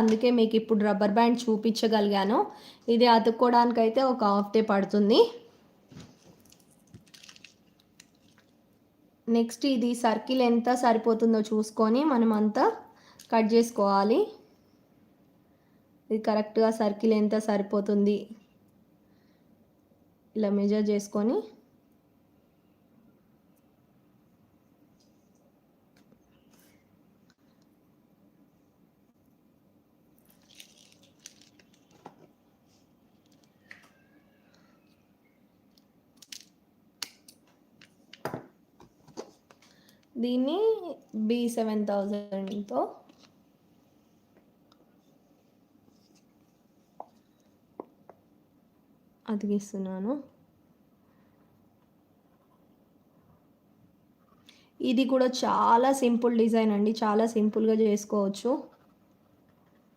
అందుకే మీకు ఇప్పుడు రబ్బర్ బ్యాండ్ చూపించగలిగాను. ఇది అతుక్కోవడానికైతే ఒక హాఫ్ డే పడుతుంది. నెక్స్ట్ ఇది సర్కిల్ ఎంత సరిపోతుందో చూసుకొని మనం అంతా కట్ చేసుకోవాలి. ఇది కరెక్ట్గా సర్కిల్ ఎంత సరిపోతుంది ఇలా మెజర్ చేసుకొని దీన్ని B7000తో అతికిస్తున్నాను. ఇది కూడా చాలా సింపుల్ డిజైన్ అండి, చాలా సింపుల్గా చేసుకోవచ్చు.